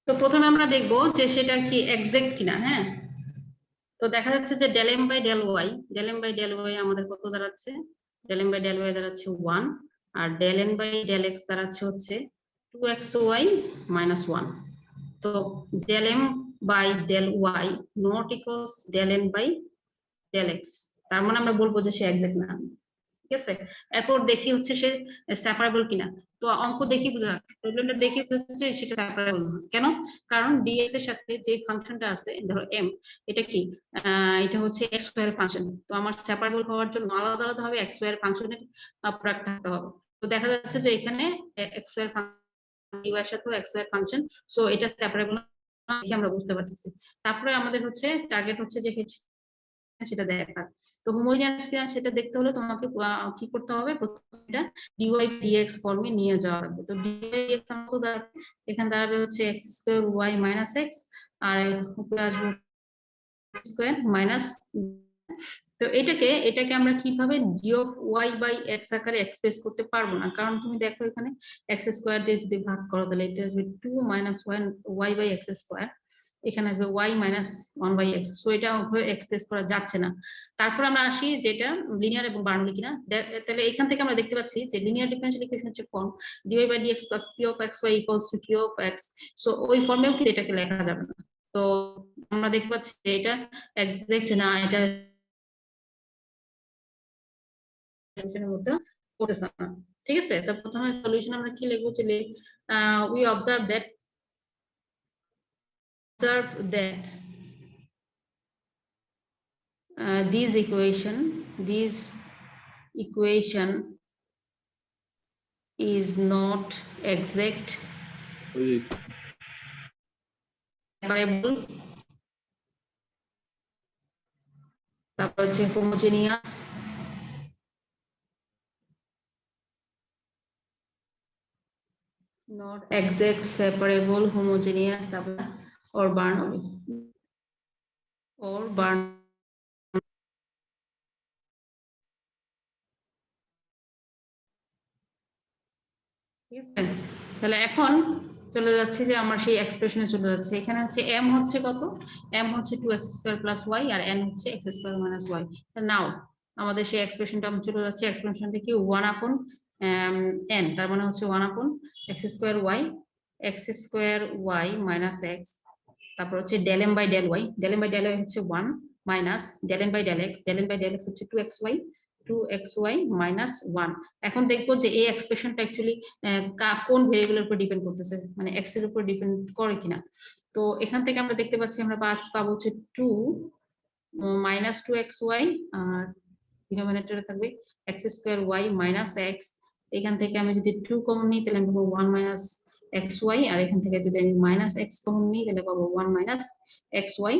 তো প্রথমে আমরা দেখবো যে সেটা কি এক্সাক্ট কিনা। হ্যাঁ, তো দেখা যাচ্ছে যে del M by del Y আমাদের কত দাঁড়াচ্ছে? Del M by del Y দাঁড়াচ্ছে 1, আর del N by del X দাঁড়াচ্ছে হচ্ছে 2xy মাইনাস 1। তো del M by del Y not equals del N by del X, তার মানে আমরা বলবো যে সে এক্সাক্ট না। ঠিক আছে, এরপর দেখি হচ্ছে সে সেপারেবল কিনা। তো অঙ্ক দেখি বোঝা যাচ্ছে, প্রবলেমটা দেখি বোঝা যাচ্ছে সেটা সেপারেবল না। কেন? কারণ ডিএক্স এর সাথে যে ফাংশনটা আছে, ধরো এম, এটা কি এটা হচ্ছে এক্স স্কয়ার ফাংশন। তো আমার সেপারেবল হওয়ার জন্য আলাদা আলাদা ভাবে এক্স স্কয়ার ফাংশনের প্রোডাক্ট থাকতে হবে। তো দেখা যাচ্ছে যে এখানে এক্স স্কয়ার ফাংশন এর সাথে এক্স স্কয়ার ফাংশন, সো এটা সেপারেবল না দেখে আমরা বুঝতে পারতেছি। তারপরে আমাদের হচ্ছে টার্গেট হচ্ছে যে সেটা দেখা। তো হোমোজেনিয়াস কিনা সেটা দেখতে হলে তোমাকে কি করতে হবে, প্রথমটা ডিওয়াই ডিএক্স ফর্মে নিয়ে যাওয়া লাগবে। তো ডিওয়াই ডিএক্স আমাকে দাঁড়াবে, এখানে দাঁড়াবে হচ্ছে X square Y minus X, আর উপরে আসবে স্কয়ার মাইনাস। তো এটাকে আমরা কিভাবে G of Y by X আকারে এক্সপ্রেস করতে পারবো না, কারণ তুমি দেখো এখানে এক্স স্কয়ার দিয়ে যদি ভাগ করো তাহলে এটা আসবে 2 minus y by x square, এখানে আসবে y minus 1 by x. So এটা এক্সপ্রেস করা যাচ্ছে না। তারপর আমরা আসি যেটা লিনিয়ার এবং বার্নলি কিনা। তাহলে এখান থেকে আমরা দেখতে পাচ্ছি যে লিনিয়ার ডিফারেন্সিয়াল ইকুয়েশন হচ্ছে form d y by d x plus p of x y equals to q of x. So ওই ফর্মেও কিন্তু এটাকে লেখা যাবে না। তো আমরা দেখতে পাচ্ছি যে এটা এক্সাক্ট না, এটা মধ্যে পড়তেছে না। ঠিক আছে, তো প্রথমে সলিউশন আমরা কি লিখবো, যে we observe that this equation is not exact separable, তারপর হচ্ছে homogeneous, not exact separable homogeneous, তারপর or Bernoulli ঠিক আছে। তাহলে এখন চলে যাচ্ছে যে আমার সেই এক্সপ্রেশনে চলে যাচ্ছে। এখানে হচ্ছে এম হচ্ছে কত, এম হচ্ছে 2x স্কয়ার প্লাস ওয়াই, আর এন হচ্ছে x স্কয়ার মাইনাস ওয়াই। নাও আমাদের সেই এক্সপ্রেশনটা চলে যাচ্ছে, এক্সপ্রেশনটা কি 1 আপন এন, তার মানে হচ্ছে 1 upon x square Y minus x, তারপর হচ্ছে del M by del y, del M by del y হচ্ছে 1 minus del N by del x, del N by del x হচ্ছে 2xy মাইনাস 1। এখন দেখবো যে এই এক্সপ্রেশনটা অ্যাকচুয়ালি কোন ভেরিয়েবলের উপর ডিপেন্ড করতেছে, মানে এক্স এর উপর ডিপেন্ড করে কিনা। তো এখান থেকে আমরা দেখতে পাচ্ছি আমরা পাবো হচ্ছে 2 মাইনাস 2xy, আর ডিনোমিনেটরে থাকবে x square Y minus x. এখান থেকে আমি যদি 2 কমন নিই তাহলে আমি পাবো 1 মাইনাস এক্স ওয়াই, আর এখান থেকে যদি আমি মাইনাস এক্স কমন নিই তাহলে পাবো 1 মাইনাস এক্স ওয়াই।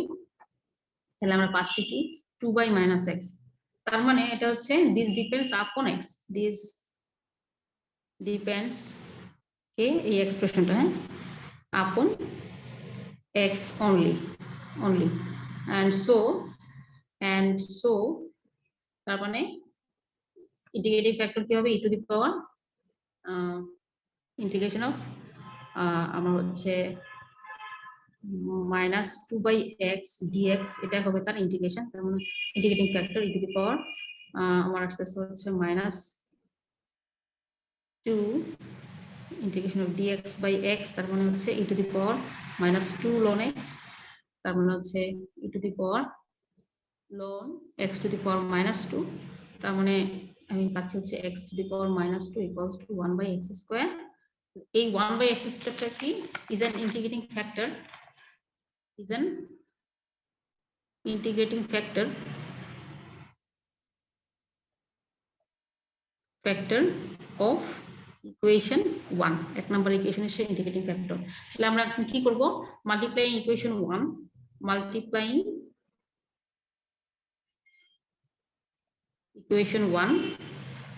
তাহলে আমরা পাচ্ছি কি 2 বাই মাইনাস এক্স। তার মানে এটা হচ্ছে this depends upon x, this depends এই এক্সপ্রেশনটা, হ্যাঁ, আপন এক্স অনলি and so তার মানে ইন্টিগ্রেটিং ফ্যাক্টর কি হবে, E to the power integration of আমার হচ্ছে মাইনাস 2 বাই এক্স ডিএক্স, এটা হবে তার ইন্টিগ্রেশন। তার মানে integrating factor E to the power আমার আসতে হচ্ছে minus 2 integration of dx by x, তার মানে হচ্ছে E to the power minus 2 লন x, তার মানে হচ্ছে ই টু দি পাওয়ার লন x to the power minus 2। তার মানে আমি পাচ্ছি হচ্ছে x to the power minus 2 equals to 1 by x square. এই 1 বাই x স্কয়ারটা কি is an integrating factor, factor of equation 1, এক নম্বর ইকুয়েশনের সেই ইন্টিগ্রেটিং ফ্যাক্টর। তাহলে আমরা এখন কি করব, multiplying equation 1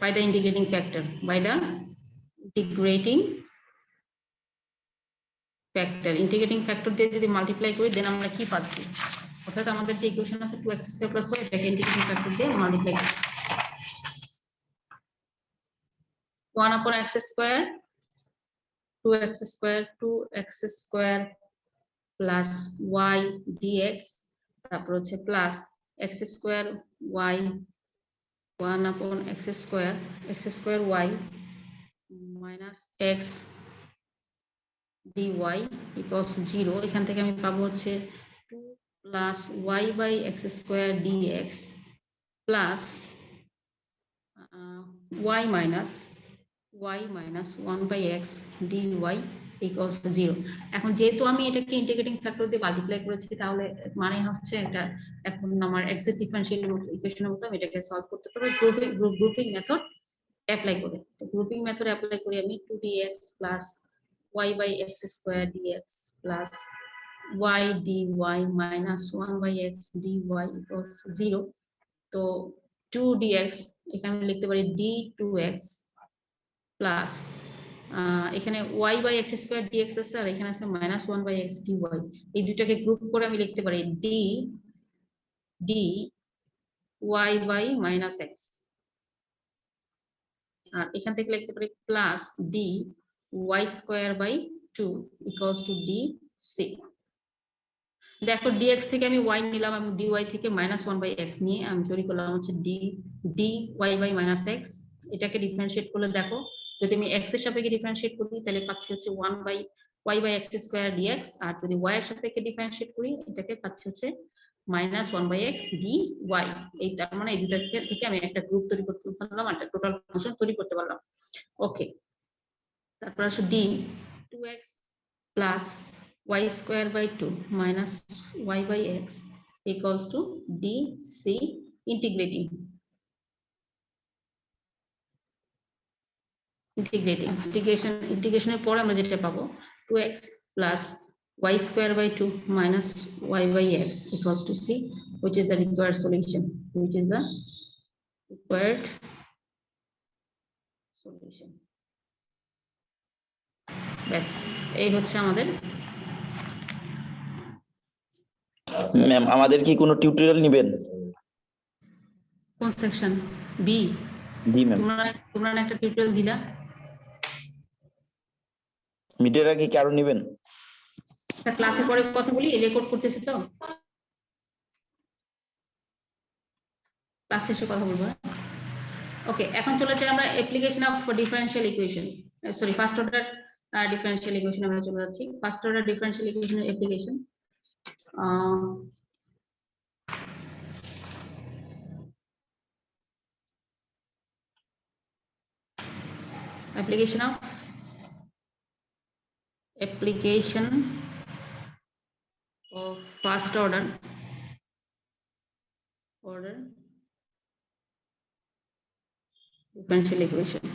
by the integrating factor, factor, integrating factor দিয়ে যদি মাল্টিপ্লাই করি দেন আমরা কি পাচ্ছি, অর্থাৎ আমাদের যে ইকুয়েশন আছে 2x² + y, এটাকে ইন্টিগ্রেটিং ফ্যাক্টর দিয়ে মাল্টিপ্লাই করি। 1/x² 2x² plus y dx, তারপর হচ্ছে plus x² y 1/x² y minus x dy equals 0। এখান থেকে আমি পাবো হচ্ছে 2 plus y/x² dx plus y minus 1/x dy equals 0। এখন যেহেতু আমি এটাকে ইন্টিগ্রেটিং ফ্যাক্টর দিয়ে মাল্টিপ্লাই করেছি, তাহলে মানে হচ্ছে এটা এখন আমার এক্সাক্ট ডিফারেনশিয়াল ইকুয়েশনের মতো আমি এটাকে সলভ করতে পারবো গ্রুপিং মেথড অ্যাপ্লাই করে। তো গ্রুপিং মেথড অ্যাপ্লাই করি আমি 2dx plus y/x² dx plus y dy minus 1/x dy equals 0। তো 2dx এখানে লিখতে পারি d2x প্লাস এখানে y/x² dx আছে আর এখানে আছে মাইনাস 1/x dy। এই দুটাকে গ্রুপ করে আমি লিখতে পারি d y/-x, আর এখান থেকে লিখতে পারি plus d y²/2 equals to dc। দেখো dx থেকে আমি y নিলাম এবং dy থেকে মাইনাস 1/x নিয়ে আমি তৈরি করলাম হচ্ছে dy y/-x। এটাকে ডিফারেন্সিয়েট করলে দেখো, যদি আমি x এর সাপেক্ষে ডিফারেন্সিয়েট করি তাহলে পাচ্ছি হচ্ছে 1/y/x² dx, আর যদি y এর সাপেক্ষে ডিফারেন্সিয়েট করি এটাকে পাচ্ছি হচ্ছে মাইনাস 1/x dy। এই তার মানে এই দুটা থেকে আমি একটা গ্রুপ তৈরি করতে পারলাম, একটা টোটাল ফাংশন তৈরি করতে পারলাম। ওকে, তারপর আসলে d 2x plus y²/2 minus y/x equals to dc ইন্টিগ্রেশনের পরে আমরা যেটা পাবো 2x plus y²/2 minus y/x equals to c, which is the required solution, ব্যাস এই হচ্ছে আমাদের। ম্যাম আমাদের কি কোনো টিউটোরিয়াল নেবেন? কোন সেকশন? বি? জি ম্যাম। তোমরা একটা টিউটোরিয়াল দিলা, মিটের আগে কি আরো নেবেন? ক্লাসে পরে কথা বলি, রেকর্ড করতেছি তো, ক্লাস শেষে কথা বলবো। ওকে, এখন চলে যাই আমরা application of differential equation, sorry first order differential equation আমরা চলে যাচ্ছি। ফার্স্ট অর্ডার ডিফারেনশিয়াল ইকুয়েশনের application. application of first order differential equations.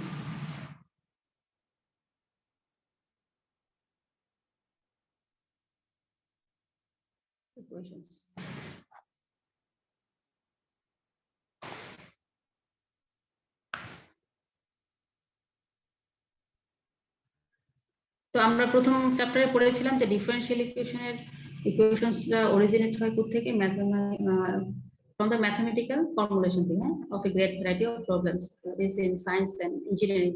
তো আমরা প্রথম চ্যাপ্টারে পড়েছিলাম যে ডিফারেনশিয়াল ইকুয়েশনসটা অরিজিনেট হয় কোথা থেকে, from the mathematical formulation of a great variety of problems is in science and engineering.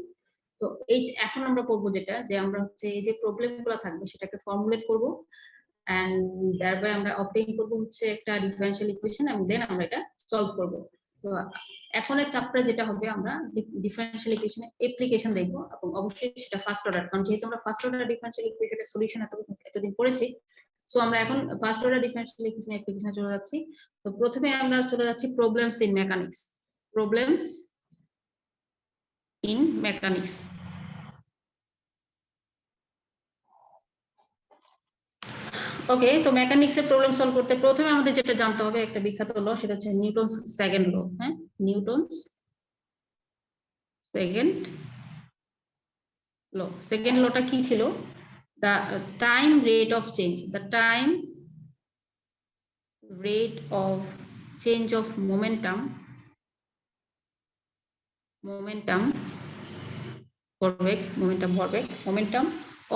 তো এই এখন আমরা পড়বো যেটা, যে আমরা হচ্ছে এই যে প্রবলেমগুলো থাকবে সেটাকে ফর্মুলেট করব and thereby আমরা অবটেইন করব হচ্ছে একটা ডিফারেনশিয়াল ইকুয়েশন এবং দেন আমরা এটা সলভ করব। তো এখনের চ্যাপ্টারে যেটা হবে আমরা ডিফারেনশিয়াল ইকুয়েশনের অ্যাপ্লিকেশন দেখব, এবং অবশ্যই সেটা ফার্স্ট অর্ডার, কারণ যেহেতু আমরা ফার্স্ট অর্ডার ডিফারেনশিয়াল ইকুয়েশনের সলিউশন এতদিন পড়েছি, সো আমরা এখন ফার্স্ট অর্ডার ডিফারেনশিয়াল ইকুয়েশনের অ্যাপ্লিকেশনে চলে যাচ্ছি। তো প্রথমে আমরা চলে যাচ্ছি প্রবলেমস ইন মেকানিক্স। ওকে, তো মেকানিক্সের প্রবলেম সলভ করতে প্রথমে আমাদের যেটা জানতে হবে একটা বিখ্যাত ল, সেটা হচ্ছে নিউটনস সেকেন্ড ল। হ্যাঁ, নিউটনস সেকেন্ড লটা কি ছিল? the time rate of change of momentum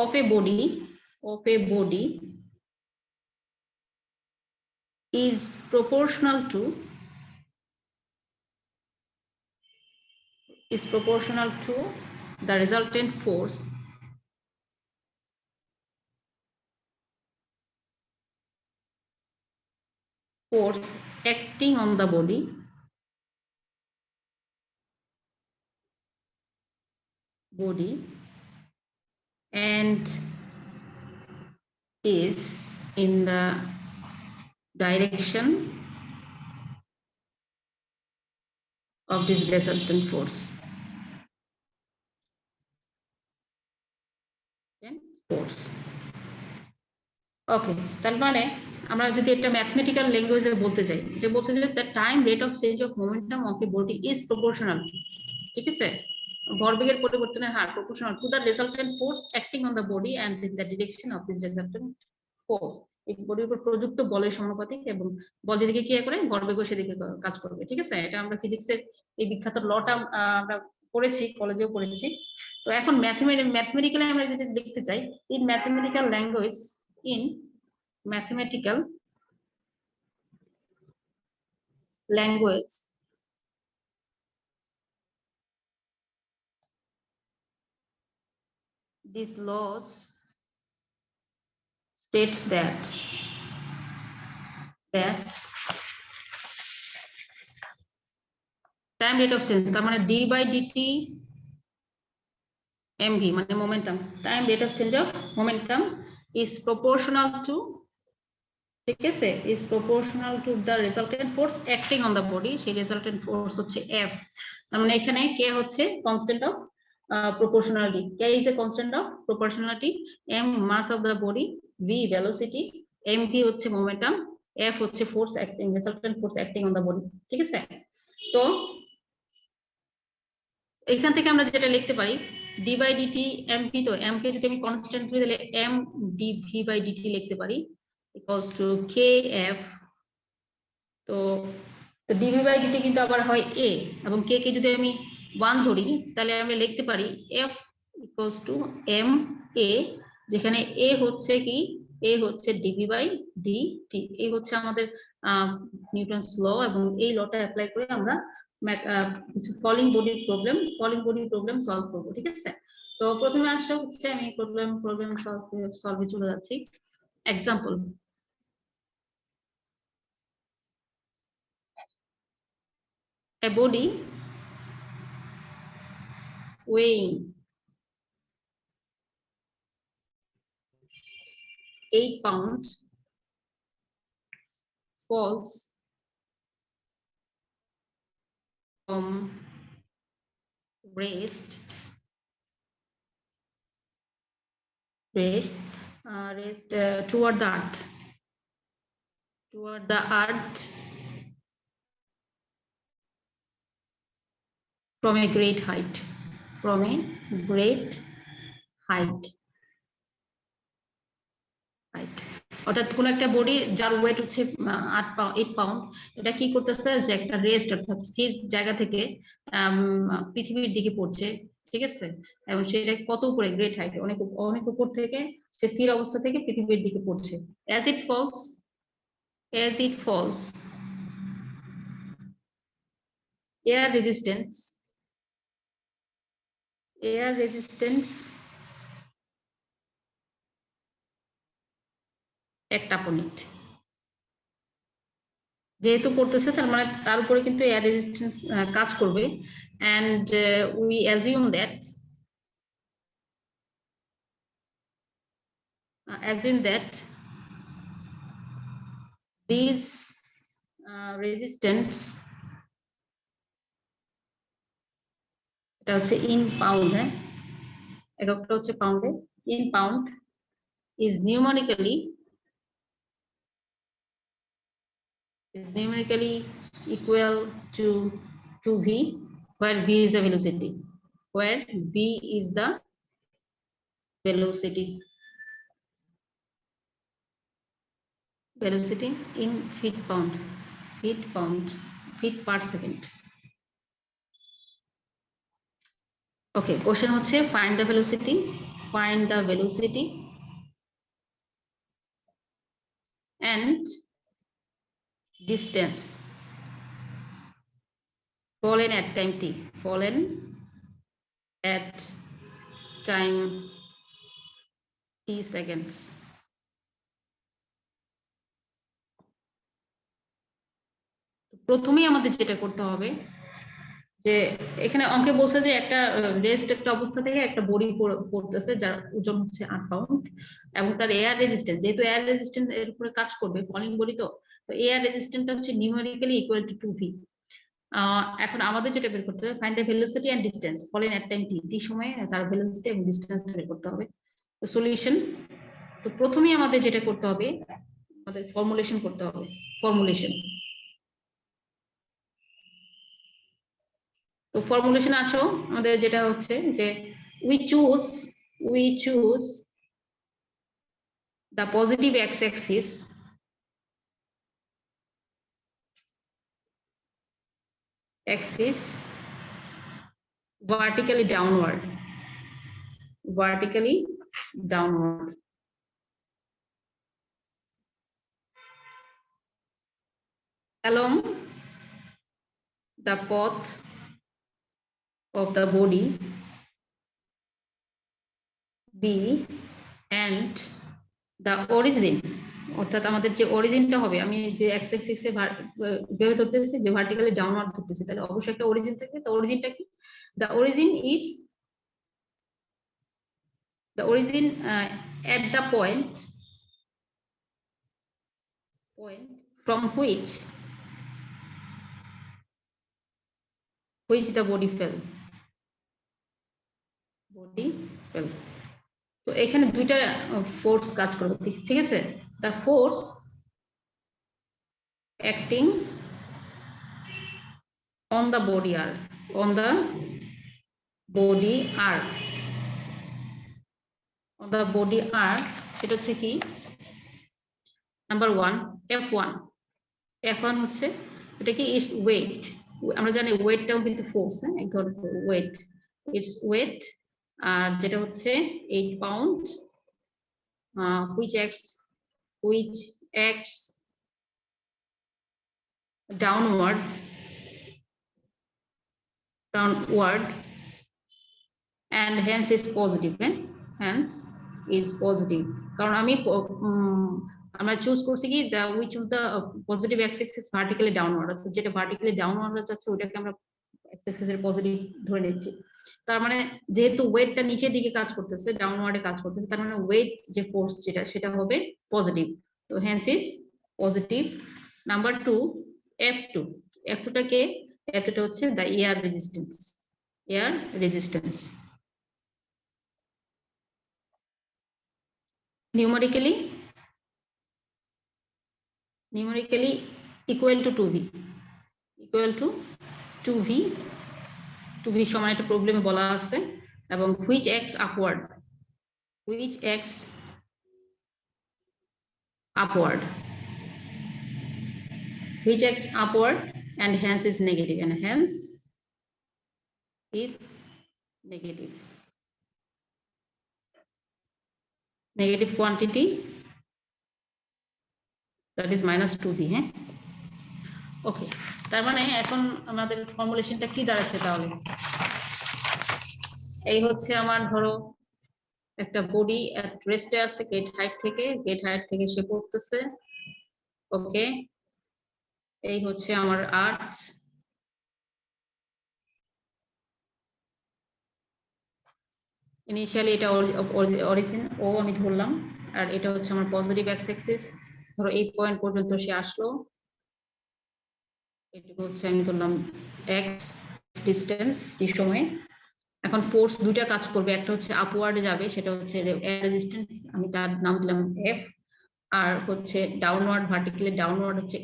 of a body of a body is proportional to the resultant force acting on the body and is in the direction of this resultant force. ওকে, তার মানে আমরা যদি একটা mathematical ল্যাঙ্গুয়েজে বলতে চাই, এটা বলছে যে the time rate of change of momentum of a body is proportional, ঠিক আছে, ভরবেগের পরিবর্তনের হার proportional to the resultant force acting on the body and in the direction of this resultant force. এই বডির উপর প্রযুক্ত বলের সমানুপাতিক এবং বল যেদিকে কি করে ভরবেগও সেদিকে কাজ করবে, ঠিক আছে। এটা আমরা ফিজিক্সের এই বিখ্যাত লটা আমরা পড়েছি, কলেজেও পড়েছি। তো এখন ম্যাথমেটিক্যালি আমরা যদি লিখতে চাই, in mathematical language, these laws states that time rate of change, তার মানে d by dt mv মানে momentum, time rate of change of momentum is proportional to, ঠিক আছে, is proportional to the resultant force acting on the body, সেই resultant force হচ্ছে f। তার মানে এখানে k হচ্ছে constant of proportionality, k is a constant of proportionality, m mass of the body, v velocity, mv হচ্ছে momentum, f হচ্ছে force acting, resultant force acting on the body, ঠিক আছে। তো এখান থেকে আমরা যেটা লিখতে পারি d by dt mp, তো m কে যদি আমি কনস্ট্যান্ট ধরে দিলে m dv by dt লিখতে পারি equals to kf। তো dv by dt কিন্তু আবার হয় a, এবং k কে যদি আমি 1 ধরি তাহলে আমরা লিখতে পারি f equals to m a, যেখানে a হচ্ছে কি, a হচ্ছে dv by dt। এই হচ্ছে আমাদের নিউটনস ল, এবং এই লটা অ্যাপ্লাই করে আমরা কিছু ফলিং বডির প্রবলেম সলভ করবো, ঠিক আছে। তো প্রথমে আসা হচ্ছে, আমি প্রবলেম সলভে চলে যাচ্ছি। Example, a body weighing 8 pounds falls from rest toward the earth from a great height, অর্থাৎ কোন একটা বডি যার ওয়েট হচ্ছে 8 পাউন্ড, এটা কি করতেছে, যে একটা রেস্ট অর্থাৎ স্থির জায়গা থেকে পৃথিবীর দিকে পড়ছে, ঠিক আছে, এবং সেটা কত উপরে, গ্রেট হাইট, অনেক উপর থেকে সে স্থির অবস্থা থেকে পৃথিবীর দিকে পড়ছে। as it falls air resistance act upon it, যেহেতু পড়তেছে তার মানে তার উপরে কিন্তু এয়ার রেজিস্ট্যান্স কাজ করবে। and we assume that this resistance, এটা হচ্ছে ইন পাউন্ড, হ্যাঁ এককটা হচ্ছে পাউন্ডে, in pound is numerically equal to 2v, where v is the velocity, velocity in feet per second. Okay, question হচ্ছে find the velocity and distance fallen at time t, fallen at time t seconds. প্রথমেই আমাদের যেটা করতে হবে যে এখানে অঙ্কে বলছে যে একটা রেস্ট একটা অবস্থা থেকে একটা বডি পড়তেছে যার ওজন হচ্ছে 8 পাউন্ড এবং তার এয়ার রেজিস্ট্যান্স, যেহেতু এয়ার রেজিস্ট্যান্স এর উপরে কাজ করবে ফলিং বডি, তো এয়ার রেজিস্ট্যান্সটা হচ্ছে নিউমেরিক্যালি ইকুয়াল টু 2v। এখন আমাদের যেটা বের করতে হবে, find the velocity and distance falling at time T সময়ে তার ভেলোসিটি এবং ডিসটেন্স বের করতে হবে। তো সলিউশন, তো প্রথমেই আমাদের যেটা করতে হবে, আমাদের ফর্মুলেশন করতে হবে। ফর্মুলেশন, তো ফর্মুলেশন আসো, আমাদের যেটা হচ্ছে যে we choose the positive x-axis vertically downward along the path of the body B and the origin, অর্থাৎ আমাদের যে অরিজিনটা হবে, আমি যে এক্স এক্সিস এ ভেবে ধরতেছি যে ভার্টিক্যালি ডাউনওয়ার্ড ধরতেছি, তাহলে অবশ্যই একটা অরিজিন থাকবে। তো অরিজিনটা কি? the origin at the point from which the body fell। তো এখানে দুইটা ফোর্স কাজ করবে, ঠিক আছে? the force acting on the body arc সেটা হচ্ছে কি, নাম্বার 1 F1 হচ্ছে এটা কি, ইটস ওয়েট। আমরা জানি ওয়েটটাও কিন্তু ফোর্স, হ্যাঁ, এক ধরনের ওয়েট, ইটস ওয়েট। আর যেটা হচ্ছে 8 pound, which acts downward and hence is positive, কারণ আমরা চুজ করছি কি, we choose the positive x-axis vertically downward, অর্থাৎ যেটা ভার্টিক্যালি ডাউনওয়ার্ড যাচ্ছে ওটাকে আমরা x-axis এর পজিটিভ ধরে নিচ্ছি। তার মানে যেহেতু ওয়েটটা নিচের দিকে কাজ করতেছে, ডাউনওয়ার্ডে কাজ করতেছে, তার মানে ওয়েট যে ফোর্স সেটা হবে পজিটিভ, তো হ্যান্স ইজ পজিটিভ। নাম্বার 2 F2টা কে, F2টা হচ্ছে the air resistance numerically equal to 2v সমান একটা প্রবলেমে বলা আছে, এবং which acts upward and hence is negative, negative quantity, that is minus 2v। হ্যাঁ, ওকে, তার মানে এখন আমাদের ফর্মুলেশনটা কি দাঁড়াচ্ছে তাহলে, এই হচ্ছে আমার, ধরো একটা বডি রেস্টে আছে গেট হাইট থেকে সে পড়তেছে, ওকে, এই হচ্ছে আমার আর্থ, ইনিশিয়ালি এটা অরিজিন ও আমি ধরলাম, আর এটা হচ্ছে আমার পজিটিভ এক্স অ্যাক্সিস, ধরো এই পয়েন্ট পর্যন্ত সে আসলো, এটুকু হচ্ছে আমি ধরলাম এক্স ডিস্টেন্স এই সময়ে। এখন ফোর্স দুইটা কাজ করবে, একটা হচ্ছে আপওয়ার্ডে যাবে, সেটা হচ্ছে রেজিস্ট্যান্স, আমি তার নাম দিলাম এফ, আর হচ্ছে ডাউনওয়ার্ড ভার্টিক্যালি ডাউনওয়ার্ড হচ্ছে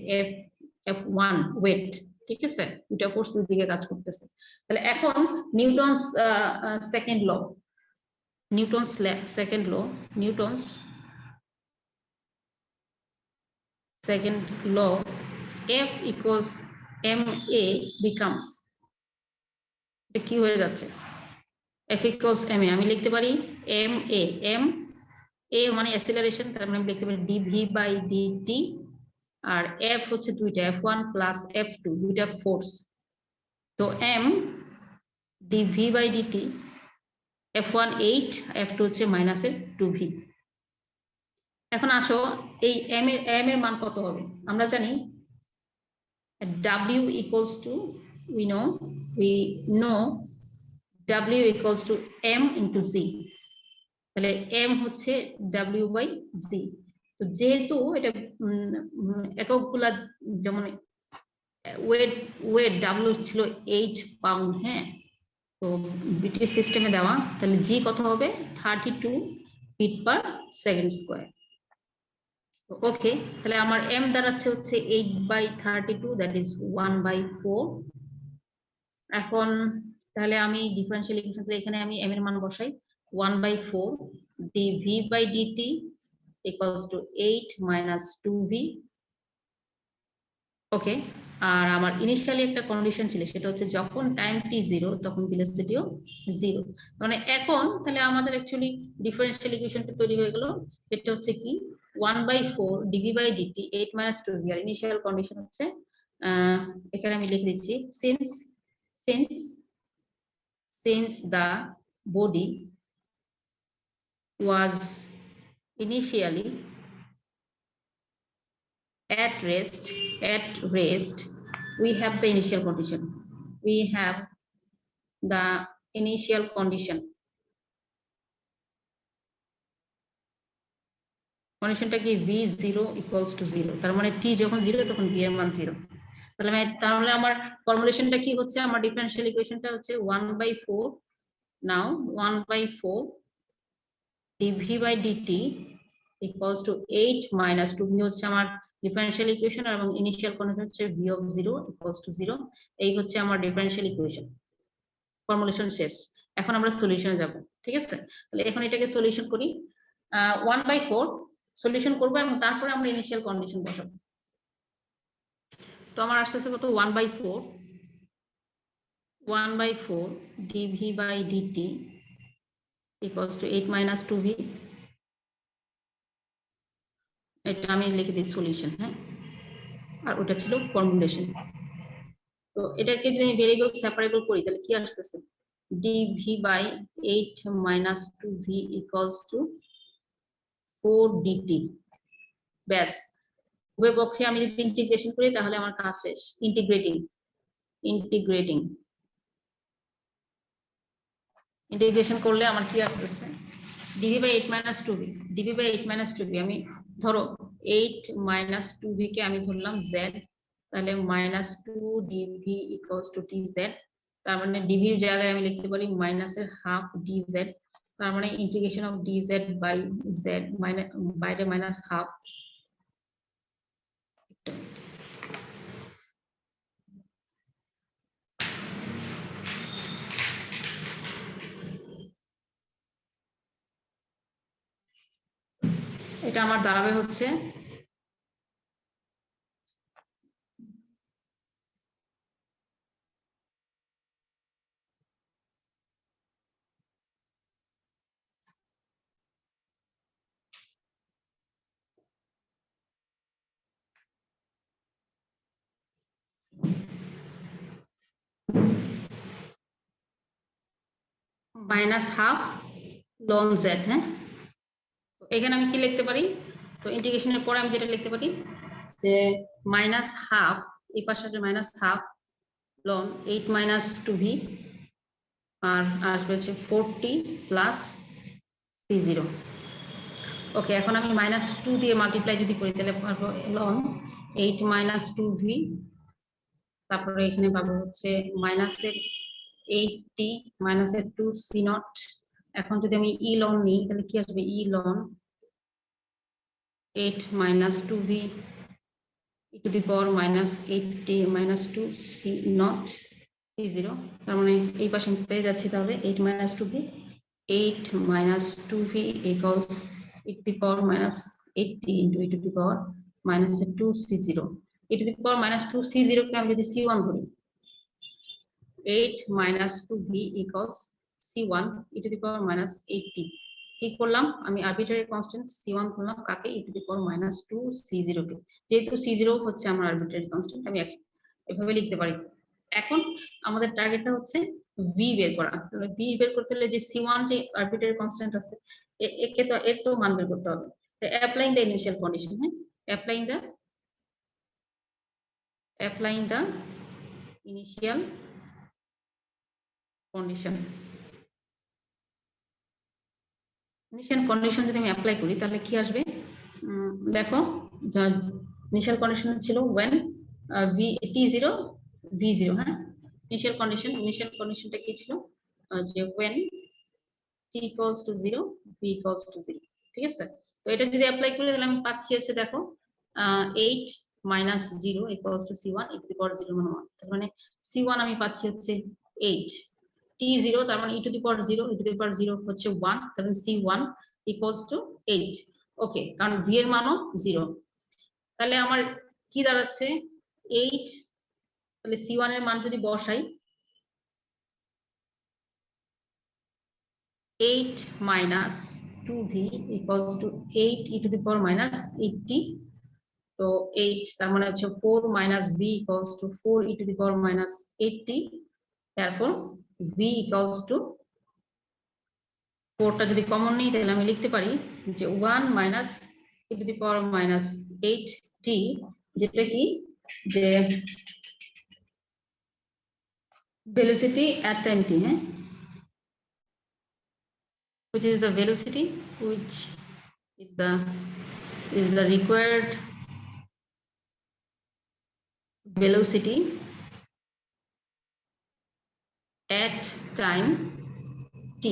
F1 ওয়েট, ঠিক আছে? দুইটা ফোর্স দুই দিকে কাজ করতেছে। তাহলে এখন Newton's second law F equals ma becomes, কি হয়ে যাচ্ছে, F equals ma, আমি লিখতে পারি ma মানে অ্যাসিলারেশন, তার মানে আমি লিখতে পারি dv by dt আর এফ হচ্ছে দুইটা, f1 প্লাস f2 দুইটা ফোর্স। তো m dv by dt, f1 8, f2 হচ্ছে মাইনাসের 2v। এখন আসো এই m এর মান কত হবে? আমরা জানি w equals to, we know w equals to m into z। তাহলে m হচ্ছে w বাই z। তো যেহেতু এটা এককগুলা, যেমন ওয়েট w ছিল 8 পাউন্ড, হ্যাঁ, তো ব্রিটিশ সিস্টেমে দেওয়া, তাহলে জি কত হবে? 32 ফিট পার সেকেন্ড স্কোয়ার। ওকে, তাহলে আমার m দাঁড়াচ্ছে হচ্ছে 8/32, দ্যাট ইজ 1/4। এখন তাহলে আমি ডিফারেন্সিয়াল ইকুয়েশন, এখানে আমি m এর মান বসাই, 1/4 dv by dt equals to 8 minus 2v। Okay, আর আমার ইনিশিয়ালি একটা কন্ডিশন ছিল, সেটা হচ্ছে যখন টাইম t 0 তখন ভেলোসিটিও 0। মানে এখন তাহলে আমাদের অ্যাকচুয়ালি ডিফারেন্সিয়াল ইকুয়েশনটা তৈরি হয়ে গেল। এটা হচ্ছে কি 1/4 dv by dt 8 minus 2v, আর ইনিশিয়াল কন্ডিশন হচ্ছে এখানে আমি লিখে দিচ্ছি, since the body was initially at rest, we have the initial condition, কন্ডিশনটা কি v0 equals to 0, তার মানে t যখন 0 তখন v এর মান 0। তাহলে আমার ফর্মুলেশনটা কি হচ্ছে? আমার ডিফারেন্সিয়াল ইকুয়েশনটা হচ্ছে 1/4, now 1/4 dv by dt equals to 8 minus 2v হচ্ছে আমার ডিফারেন্সিয়াল ইকুয়েশন, এবং ইনিশিয়াল কন্ডিশন হচ্ছে v of 0 equals to 0। এই হচ্ছে আমার ডিফারেন্সিয়াল ইকুয়েশন, ফর্মুলেশন শেষ। এখন আমরা সলিউশনে যাব, ঠিক আছে? তাহলে এখন এটাকে সলিউশন করি, 1/4 সলিউশন করব এবং তারপরে আমরা ইনিশিয়াল কন্ডিশন বসাবো। তো আমার আসতেছে কত? 1/4 dv by dt equals to 8 minus 2v। এটা আমি লিখে দিই সলিউশন, হ্যাঁ, আর ওটা ছিল ফর্মুলেশন। তো এটাকে যদি আমি ভেরিয়েবল সেপারেবল করি তাহলে কি আসতেছে? dv by 8 minus 2v equals to 4 dt। ব্যাস, উভয় পক্ষে আমি যদি ইন্টিগ্রেশন করি তাহলে আমার কাজ শেষ। ইন্টিগ্রেশন করলে আমার কি আসতেছে? dv by 8 minus 2v, dv by 8 minus 2v, আমি ধরো 8 minus 2v কে আমি ধরলাম z, তাহলে -2 dv equals to dz। তার মানে dv এর জায়গায় আমি লিখতে পারি মাইনাসের হাফ dz, তার মানে integration of dz by z বাইরে মাইনাস হাফ। এটা আমার দাঁড়াবে হচ্ছে -1/2 ln z। হ্যাঁ, এখানে আমি কি লিখতে পারি? তো ইন্টিগ্রেশনের পরে আমি যেটা লিখতে পারি যে -1/2, এই পাশে -1/2 ln 8 minus 2v, আর আসবে হচ্ছে 40 প্লাস c0। ওকে, এখন আমি -2 দিয়ে মাল্টিপ্লাই যদি করি তাহলে পাবো ln 8 minus 2v, তারপরে এখানে পাবো হচ্ছে মাইনাসের 80 মাইনাসের 2c0। এখন যদি আমি ই লন নিই তাহলে কি আসবে? ই loan 8 minus 2v e to the power -80 minus 2c0 c0। তার মানে এই পাশে পেয়ে যাচ্ছি তাহলে 8 minus 2v, 8 minus 2v equals e to the power -80 into e to the power -2c0। e to the power -2c0 কে আমি যদি c1 ধরি, 8 minus 2v equals c1 e to the power -80। কি করলাম, আমি আরবিট্রারি কনস্ট্যান্ট c1 ধরলাম কাকে, e⁻²c0 কে। যেহেতু c0 হচ্ছে আমার আরবিট্রারি কনস্ট্যান্ট, আমি এভাবে লিখতে পারি। এখন আমাদের টার্গেটটা হচ্ছে v বের করা। তাহলে v বের করতে হলে যে c1 যে আরবিট্রারি কনস্ট্যান্ট আছে এর তো মান বের করতে হবে। অ্যাপ্লাইং দ্য ইনিশিয়াল কন্ডিশন, হ্যাঁ, অ্যাপ্লাইং দ্য initial condition যদি আমি অ্যাপ্লাই করি তাহলে কি আসবে, দেখো ইনিশিয়াল কন্ডিশন ছিল when t0 v0, হ্যাঁ, ইনিশিয়াল কন্ডিশনটা কি ছিল, যে when t equals to 0 v equals to 0, ঠিক আছে। তো এটা যদি অ্যাপ্লাই করি তাহলে আমি পাচ্ছি হচ্ছে দেখো 8 minus 0 equals to c1 e⁻0 মানে 1, তার মানে c1 আমি পাচ্ছি হচ্ছে 8, t0 তার মানে e⁻0 হচ্ছে 1, তার মানে c1 equals to 8। ওকে, কারণ v এর মানও 0, তাহলে আমার কি দাঁড়াচ্ছে 8, তাহলে c1 এর মান যদি বসাই 8 minus 2v equals to 8 e⁻80, তো 8 তার মানে হচ্ছে 4 minus v equals to 4 e⁻80, তারপর v equals to 4টা যদি কমন নিই তাহলে আমি লিখতে পারি যে 1 minus e⁻8t, যেটা কি যে velocity at time t, হ্যাঁ, which is the velocity which is the required velocity at time t,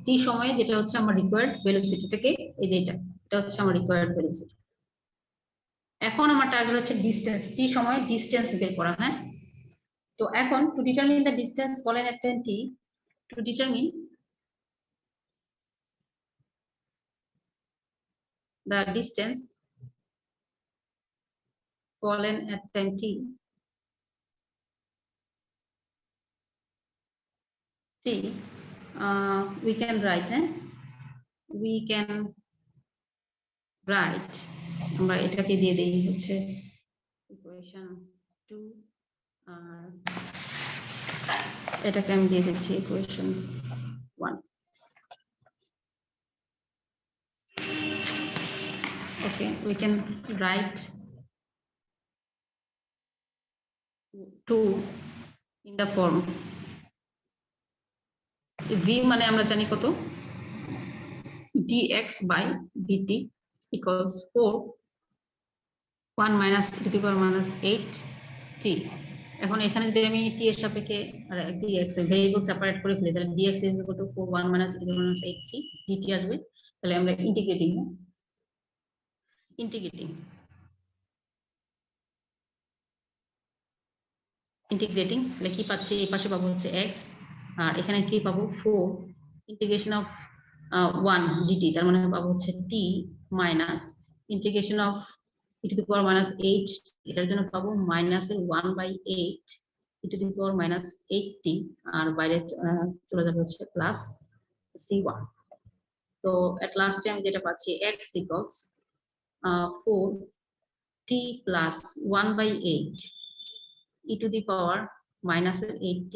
t সময়ে যেটা হচ্ছে আমার রিকোয়ার্ড ভেলোসিটি থেকে, এই যে এটা হচ্ছে আমার রিকোয়ার্ড ভেলোসিটি। এখন আমার টার্গেট হচ্ছে ডিসটেন্স, t সময়ে ডিসটেন্স বের করা, হ্যাঁ। তো এখন to determine the distance fallen at time t, to determine the distance fallen at time t, we can write, আমরা এটাকে দিয়ে দেই হচ্ছে ইকুয়েশন 2, আর এটাকে আমি দিয়ে দিচ্ছি equation 1। Okay, we can write 2 in the form v মানে আমরা জানি কত, dx by dt equals 4 1 minus e⁻8t। এখন এখানে যদি আমি t এর সাপেক্ষে dx ভেরিয়েবল সেপারেট করে ফেলি তাহলে dx is equal to 4 1 minus e⁻8t dt আসবে। তাহলে আমরা ইন্টিগ্রেটিং তাহলে কি পাচ্ছি, এই পাশে পাবো হচ্ছে x, আর এখানে কি পাবো 4 ইন্টিগ্রেশন অফ 1 dt, তার মানে পাবো হচ্ছে t minus integration of e⁻8, এটার জন্য পাবো মাইনাসের 1/8 e⁻8t, আর বাইরে চলে যাবে হচ্ছে প্লাস c1। তো এট লাস্টে আমি যেটা পাচ্ছি x equals 4t plus 1/8 e⁻8t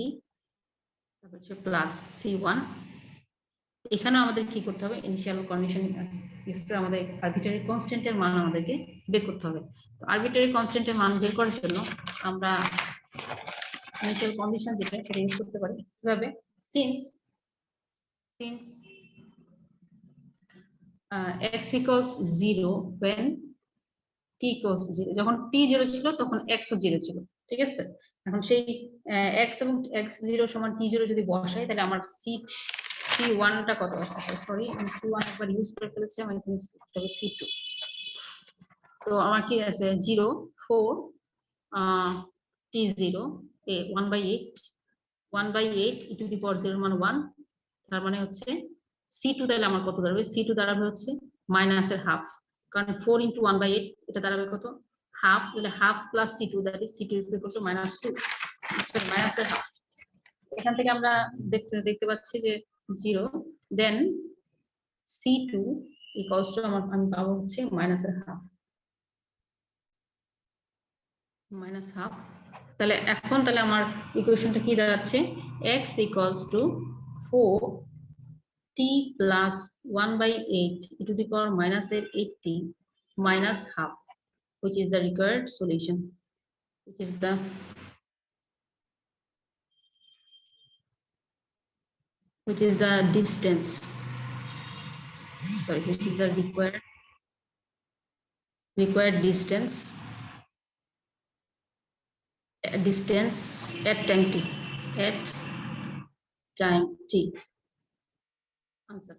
তারপর হচ্ছে প্লাস c1। এখানে আমাদের কি করতে হবে, ইনিশিয়াল কন্ডিশন ইউজ করে আমাদের আরবিট্রারি কনস্ট্যান্টের মান আমাদেরকে বের করতে হবে। তো আরবিট্রারি কনস্ট্যান্টের মান বের করার জন্য আমরা ইনিশিয়াল কন্ডিশন যেটা সেটা ইউজ করতে পারি কিভাবে, since x equals 0 when t equals 0, যখন t 0 ছিল তখন x ও 0 ছিল, ঠিক আছে। এখন সেই x এবং x0 সমান t0 যদি বসাই তাহলে আমার c1 টা কত আসছে, সরি আমি c1 একবার ইউজ করে ফেলেছি, আমার এখানে তবে c2। তো আমার কি আছে 0 4 t0 1/8 e⁻0 মান 1, তার মানে হচ্ছে c2 তাহলে আমার কত দাঁড়াবে, c2 দাঁড়াবে হচ্ছে মাইনাসের হাফ, কারণ 4 × 1/8 এটা দাঁড়াবে কত হাফ, তাহলে half plus c2 that is c2 is equal to -2, মাইনাসের হাফ। এখান থেকে আমরা দেখতে পাচ্ছি যে 0, দেন C2 equals to আমি পাবো হচ্ছে মাইনাসের হাফ, মাইনাস হাফ। তাহলে এখন তাহলে আমার ইকুয়েশনটা কি দাঁড়াচ্ছে, x equals to 4t plus 1/8 e to the power minus 8t minus half, which is the required solution, which is the distance, sorry, which is the required distance at time t, at time t. Answer.